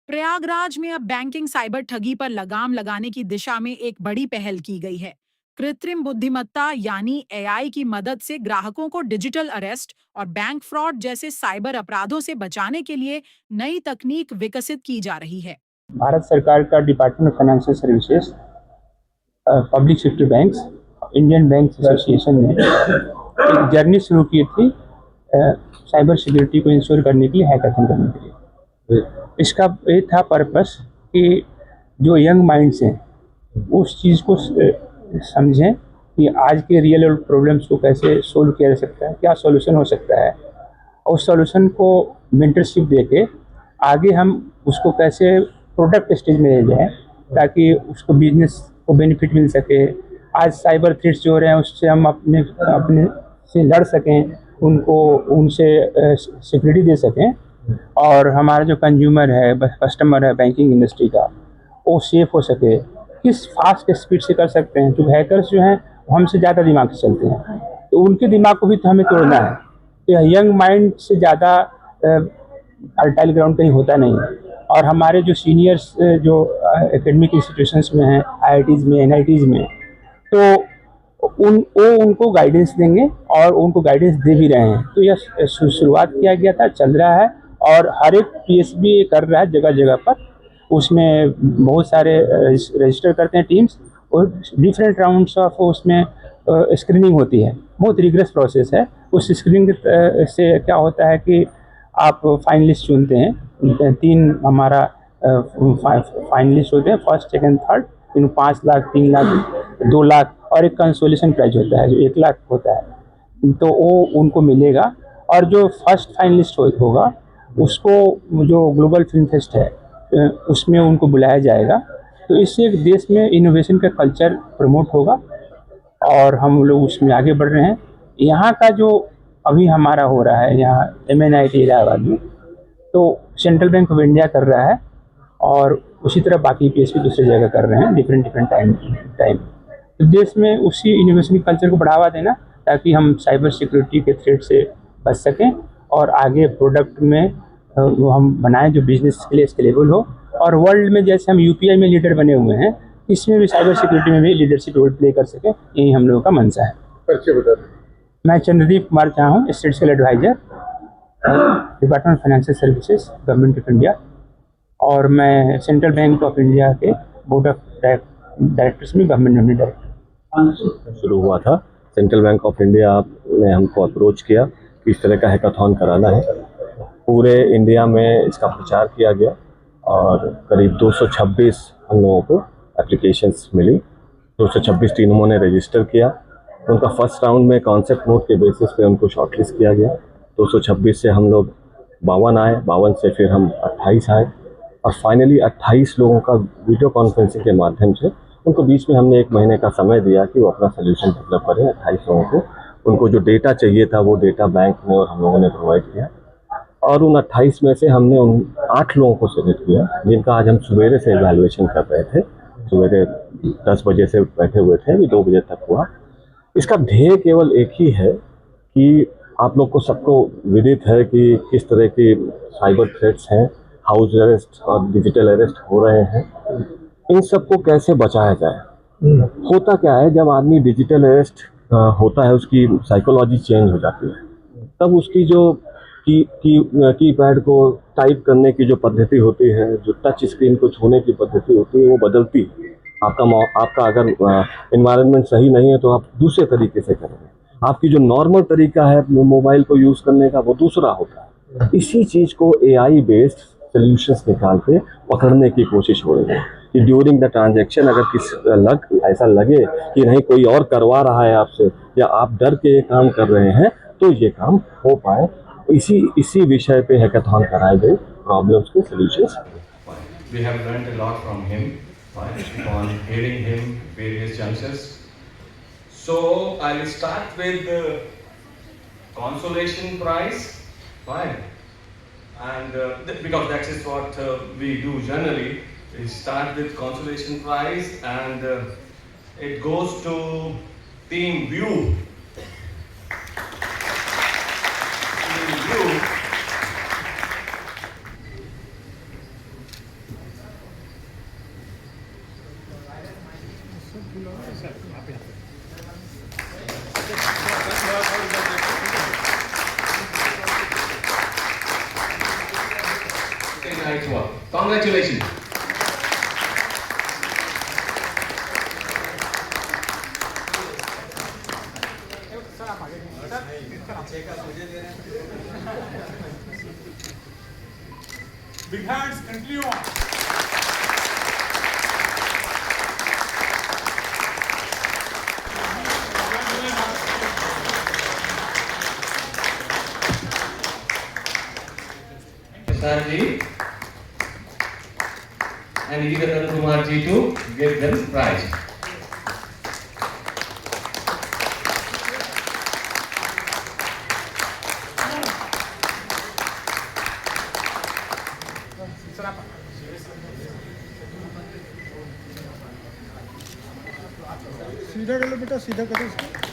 प्रयागराज में अब banking cyber ठगी पर लगाम लगाने की दिशा में एक बड़ी पहल की गई है। कृत्रिम बुद्धिमत्ता यानी एआई की मदद से ग्राहकों को डिजिटल अरेस्ट और बैंक फ्रॉड जैसे साइबर अपराधों से बचाने के लिए नई तकनीक विकसित की जा रही है। भारत सरकार का department of financial services, public sector banks, Indian bank association ने एक जर्नी शुरू की थी साइबर सिक्योरिटी को इंश्योर करने के लिए, हैकाथन करने के लिए। इसका ये था पर्पस कि जो यंग माइंड्स हैं उस चीज़ को समझें कि आज के रियल वर्ल्ड प्रॉब्लम्स को कैसे सोल्व किया जा सकता है, क्या सॉल्यूशन हो सकता है। उस सॉल्यूशन को मेंटरशिप देके आगे हम उसको कैसे प्रोडक्ट स्टेज में ले जाएं ताकि उसको बिजनेस को बेनिफिट मिल सके। आज साइबर थ्रेट्स जो हो रहे हैं उससे हम अपने अपने से लड़ सकें, उनको उनसे सिक्योरिटी दे सकें, और हमारा जो कंज्यूमर है, कस्टमर है बैंकिंग इंडस्ट्री का, वो सेफ हो सके। किस फास्ट स्पीड से कर सकते हैं, जो हैकर्स जो हैं वो हमसे ज़्यादा दिमाग से चलते हैं, तो उनके दिमाग को भी तो हमें तोड़ना है। तो यंग माइंड से ज़्यादा फर्टाइल ग्राउंड कहीं होता नहीं है। और हमारे जो सीनियर्स जो एकेडमिक इंस्टीट्यूशंस में हैं, आईआईटीज़ में, एनआईटीज़ में, तो उनको गाइडेंस देंगे और उनको गाइडेंस दे भी रहे हैं। तो यह शुरुआत किया गया था, चल रहा है, और हर एक पीएसबी कर रहा है जगह जगह पर। उसमें बहुत सारे रजिस्टर करते हैं टीम्स, और डिफरेंट राउंड्स ऑफ उसमें स्क्रीनिंग होती है। बहुत रिग्रेस प्रोसेस है। उस स्क्रीनिंग से क्या होता है कि आप फाइनलिस्ट चुनते हैं। 3 हमारा फाइनलिस्ट होते हैं, फर्स्ट सेकंड थर्ड। इन 5 लाख, 3 लाख, 2 लाख और एक कंसोलेशन प्राइज होता है जो 1 लाख होता है, तो वो उनको मिलेगा। और जो फर्स्ट फाइनलिस्ट होगा उसको जो ग्लोबल फिल्म फेस्ट है उसमें उनको बुलाया जाएगा। तो इससे देश में इनोवेशन का कल्चर प्रमोट होगा और हम लोग उसमें आगे बढ़ रहे हैं। यहाँ का जो अभी हमारा हो रहा है यहाँ MNIT इलाहाबाद में, तो सेंट्रल बैंक ऑफ इंडिया कर रहा है, और उसी तरह बाकी PSB दूसरी जगह कर रहे हैं, डिफरेंट टाइम। तो देश में उसी इनोवेशन कल्चर को बढ़ावा देना ताकि हम साइबर सिक्योरिटी के थ्रेट से बच सकें और आगे प्रोडक्ट में वो हम बनाएं जो बिजनेस के लिए स्केलेबल हो। और वर्ल्ड में जैसे हम UPI में लीडर बने हुए हैं, इसमें भी साइबर सिक्योरिटी में भी लीडरशिप रोल प्ले कर सकें, यही हम लोगों का मंशा है। परिचय बता दें। मैं चंद्रदीप कुमार झा हूँ, statistical adviser, department of financial services, government of India, और मैं सेंट्रल बैंक ऑफ इंडिया के बोर्ड ऑफ डायरेक्टर्स में गवर्नमेंट में डायरेक्टर। शुरू हुआ था, सेंट्रल बैंक ऑफ इंडिया ने हमको अप्रोच किया कि इस तरह का हैकाथॉन कराना है। पूरे इंडिया में इसका प्रचार किया गया और करीब 226 हम लोगों को एप्लीकेशंस मिली। 226 टीमों ने रजिस्टर किया। उनका फर्स्ट राउंड में कॉन्सेप्ट नोट के बेसिस पे उनको शॉर्टलिस्ट किया गया। 226 से हम लोग 52 आए, 52 से फिर हम 28 आए, और फाइनली 28 लोगों का वीडियो कॉन्फ्रेंसिंग के माध्यम से उनको बीच में हमने 1 महीने का समय दिया कि वो अपना सोल्यूशन डेवलप करें। 28 लोगों को उनको जो डेटा चाहिए था वो डेटा बैंक में और हम लोगों ने प्रोवाइड किया, और उन 28 में से हमने उन 8 लोगों को सिलेक्ट किया जिनका आज हम सवेरे से इवैल्यूएशन कर रहे थे। सवेरे 10 बजे से बैठे हुए थे, अभी 2 बजे तक हुआ। इसका ध्येय केवल एक ही है कि आप लोग को सबको विदित है कि किस तरह की साइबर थ्रेट्स हैं, हाउस अरेस्ट और डिजिटल अरेस्ट हो रहे हैं। इन सबको कैसे बचाया जाए। होता क्या है, जब आदमी डिजिटल अरेस्ट होता है उसकी साइकोलॉजी चेंज हो जाती है। तब उसकी जो कीपैड को टाइप करने की जो पद्धति होती है, जो टच स्क्रीन को छूने की पद्धति होती है, वो बदलती है। आपका अगर एनवायरनमेंट सही नहीं है तो आप दूसरे तरीके से करेंगे। आपकी जो नॉर्मल तरीका है मोबाइल को यूज़ करने का वो दूसरा होता है। इसी चीज़ को AI बेस्ड सोल्यूशंस निकाल के पकड़ने की कोशिश हो रही है कि ड्यूरिंग द ट्रांजैक्शन अगर ऐसा लगे कि नहीं कोई और करवा रहा है आपसे, या आप डर के ये काम कर रहे हैं, तो ये काम हो पाए। इसी विषय पे हैकाथॉन कराए गए, प्रॉब्लम्स के solutions. We have learned a lot from him, on hearing him various junctures. So I'll start with the consolation prize, fine, and because that is what we do generally. We start with consolation prize, and it goes to Team View. Very nice work. Congratulations. Big hands, continue on. Prasad ji and E. Ratan Kumar ji to give them prize. सीधा कर लो बेटा, सीधा करो इसको।